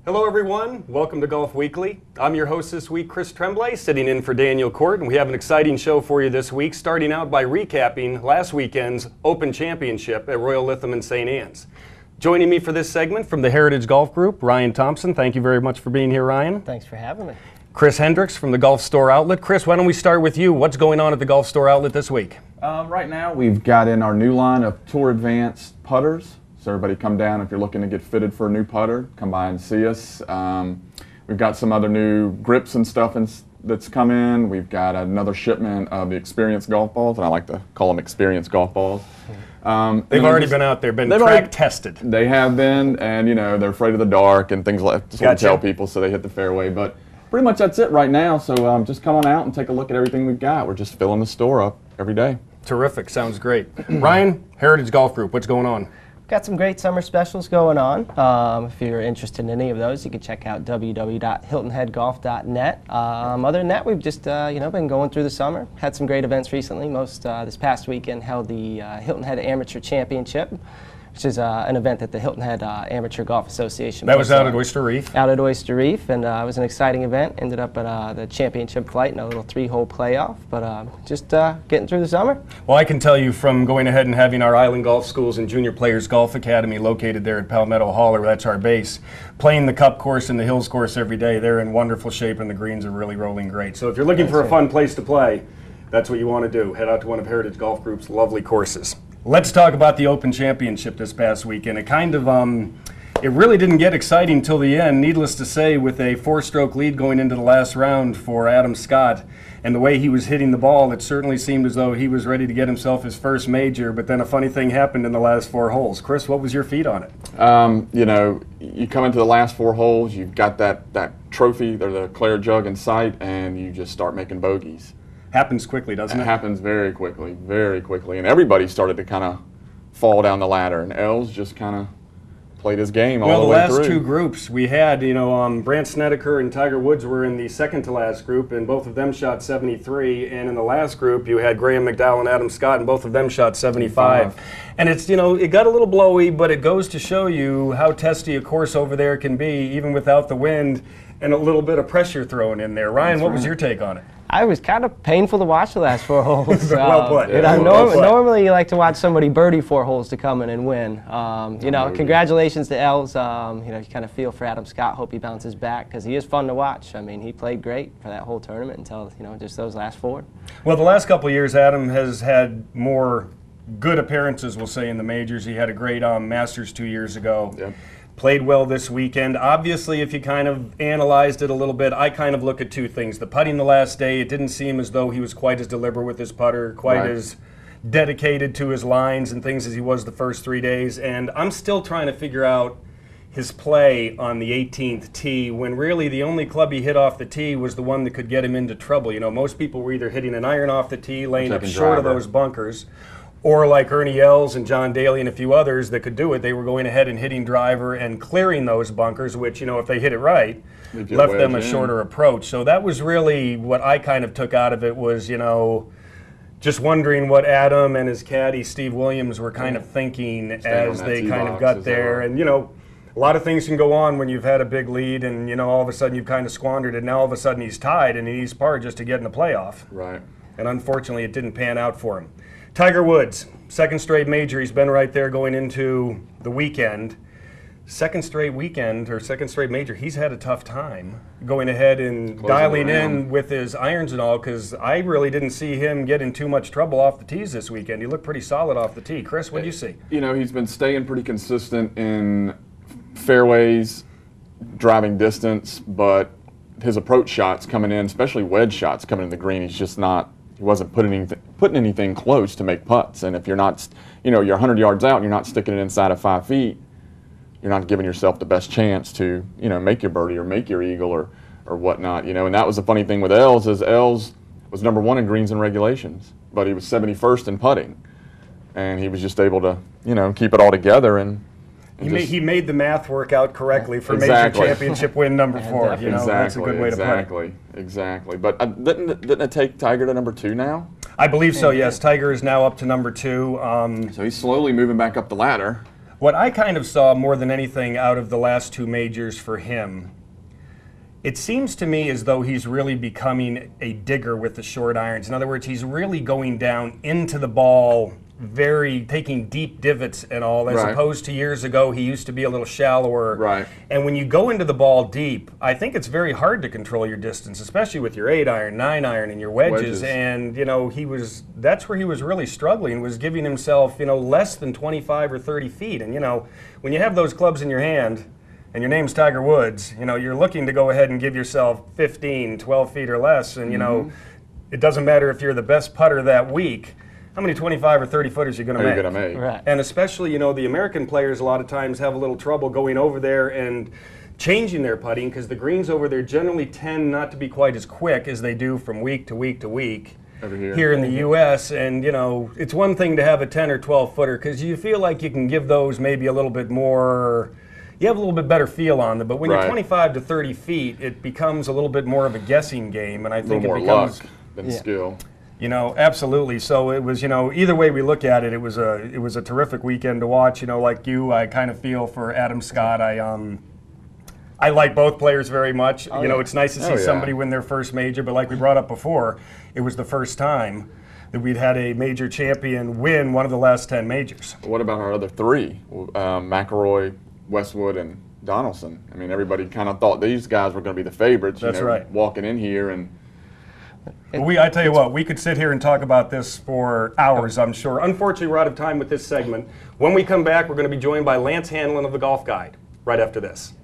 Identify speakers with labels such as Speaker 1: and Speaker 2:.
Speaker 1: Hello everyone, welcome to Golf Weekly. I'm your host this week, Chris Tremblay, sitting in for Daniel Court, and we have an exciting show for you this week, starting out by recapping last weekend's Open Championship at Royal Lytham in St. Anne's. Joining me for this segment from the Heritage Golf Group, Ryan Thompson. Thank you very much for being here, Ryan.
Speaker 2: Thanks for having me.
Speaker 1: Chris Hendrix from the Golf Store Outlet. Chris, why don't we start with you? What's going on at the Golf Store Outlet this week?
Speaker 3: Right now we've got in our new line of Tour Advanced putters. So everybody come down if you're looking to get fitted for a new putter, come by and see us. We've got some other new grips and stuff that's come in. We've got another shipment of the Experience golf balls, and I like to call them Experience golf balls.
Speaker 1: They've already been out there, been track tested.
Speaker 3: They have been, and you know, they're afraid of the dark and things like that. Just tell people so they hit the fairway. But pretty much that's it right now. So just come on out and take a look at everything we've got. We're just filling the store up every day.
Speaker 1: Terrific, sounds great. Ryan, Heritage Golf Group, what's going on?
Speaker 2: Got some great summer specials going on. If you're interested in any of those, you can check out www.hiltonheadgolf.net. Other than that, we've just been going through the summer. Had some great events recently. Most this past weekend held the Hilton Head Amateur Championship, which is an event that the Hilton Head Amateur Golf Association.
Speaker 1: That was out at Oyster Reef.
Speaker 2: Out at Oyster Reef, and it was an exciting event. Ended up at the championship flight in a little 3-hole playoff, but just getting through the summer.
Speaker 1: Well, I can tell you from going ahead and having our Island Golf Schools and Junior Players Golf Academy located there at Palmetto Hall, or that's our base, playing the Cup course and the Hills course every day, they're in wonderful shape and the greens are really rolling great. So if you're looking for a fun place to play, that's what you want to do. Head out to one of Heritage Golf Group's lovely courses. Let's talk about the Open Championship this past weekend. It kind of, it really didn't get exciting till the end, needless to say, with a 4-stroke lead going into the last round for Adam Scott. And the way he was hitting the ball, it certainly seemed as though he was ready to get himself his first major, but then a funny thing happened in the last 4 holes. Chris, what was your feed on it?
Speaker 3: You know, you come into the last 4 holes, you've got that trophy, or the Claret jug in sight, and you just start making bogeys.
Speaker 1: Happens quickly, doesn't it?
Speaker 3: It happens very quickly, and everybody started to kind of fall down the ladder, and Els just kind of played his game all the way through.
Speaker 1: Well, the last 2 groups we had, Brandt Snedeker and Tiger Woods were in the second to last group, and both of them shot 73, and in the last group you had Graham McDowell and Adam Scott, and both of them shot 75. And it's, it got a little blowy, but it goes to show you how testy a course over there can be, even without the wind and a little bit of pressure thrown in there. Ryan, what was your take on it?
Speaker 2: I was kind of painful to watch the last 4 holes.
Speaker 1: Well put.
Speaker 2: Normally you like to watch somebody birdie 4 holes to come in and win. Congratulations to Els. You kind of feel for Adam Scott. Hope he bounces back because he is fun to watch. I mean, he played great for that whole tournament until just those last 4.
Speaker 1: Well, the last couple of years, Adam has had more good appearances, we'll say, in the majors. He had a great Masters 2 years ago. Yep. Played well this weekend. Obviously, if you kind of analyzed it a little bit, I kind of look at 2 things. The putting the last day, it didn't seem as though he was quite as deliberate with his putter, quite as dedicated to his lines and things as he was the first 3 days. And I'm still trying to figure out his play on the 18th tee, when really the only club he hit off the tee was the one that could get him into trouble. Most people were either hitting an iron off the tee, laying up short of those bunkers, or like Ernie Els and John Daly and a few others that could do it, they were going ahead and hitting driver and clearing those bunkers, which, if they hit it right, left them a shorter approach. So that was really what I kind of took out of it was, just wondering what Adam and his caddy, Steve Williams, were kind of thinking as they kind of got there. And, a lot of things can go on when you've had a big lead and, all of a sudden you've kind of squandered it. And now all of a sudden he's tied and he needs par just to get in the playoff.
Speaker 3: Right.
Speaker 1: And unfortunately it didn't pan out for him. Tiger Woods, second straight major. He's been right there going into the weekend. Second straight weekend, or second straight major, he's had a tough time going ahead and dialing in with his irons and all, because I really didn't see him get in too much trouble off the tees this weekend. He looked pretty solid off the tee. Chris, what do you see?
Speaker 3: He's been staying pretty consistent in fairways, driving distance, but his approach shots coming in, especially wedge shots coming in the green, he's just not. He wasn't putting anything close to make putts, and if you're not, you're 100 yards out and you're not sticking it inside of 5 feet, you're not giving yourself the best chance to, make your birdie or make your eagle or whatnot, And that was the funny thing with Els is Els was #1 in greens and regulations, but he was 71st in putting, and he was just able to, keep it all together and.
Speaker 1: He made the math work out correctly for major championship win #4. That's a good way to play it.
Speaker 3: Exactly. But didn't it take Tiger to #2 now?
Speaker 1: I believe so, yes. Tiger is now up to #2.
Speaker 3: So he's slowly moving back up the ladder.
Speaker 1: What I kind of saw more than anything out of the last two majors for him, it seems to me as though he's really becoming a digger with the short irons. In other words, he's really going down into the ball, taking deep divots and all, as opposed to years ago he used to be a little shallower.
Speaker 3: Right.
Speaker 1: And when you go into the ball deep, I think it's very hard to control your distance, especially with your 8-iron, 9-iron, and your wedges. And you know, that's where he was really struggling, was giving himself, you know, less than 25 or 30 feet. And you know, when you have those clubs in your hand, and your name's Tiger Woods, you know, you're looking to go ahead and give yourself 15, 12 feet or less, and you know, it doesn't matter if you're the best putter that week. How many 25 or 30 footers are you going to make?
Speaker 2: Right.
Speaker 1: And especially, you know, the American players a lot of times have a little trouble going over there and changing their putting, because the greens over there generally tend not to be quite as quick as they do from week to week to week here in the U.S. And, you know, it's one thing to have a 10 or 12 footer because you feel like you can give those maybe a little bit more, you have a little bit better feel on them. But when you're 25 to 30 feet, it becomes a little bit more of a guessing game. And I think it becomes
Speaker 3: luck than skill.
Speaker 1: You know, absolutely. So it was, you know, either way we look at it, it was a terrific weekend to watch. You know, like you, I kind of feel for Adam Scott. I like both players very much. You know, it's nice to see somebody win their first major, but like we brought up before, it was the first time that we'd had a major champion win one of the last 10 majors.
Speaker 3: What about our other three? McIlroy, Westwood, and Donaldson. I mean, everybody kind of thought these guys were going to be the favorites.
Speaker 1: That's right.
Speaker 3: Walking in here and.
Speaker 1: I tell you what, we could sit here and talk about this for hours, I'm sure. Unfortunately, we're out of time with this segment. When we come back, we're going to be joined by Lance Hanlon of the Golf Guide right after this.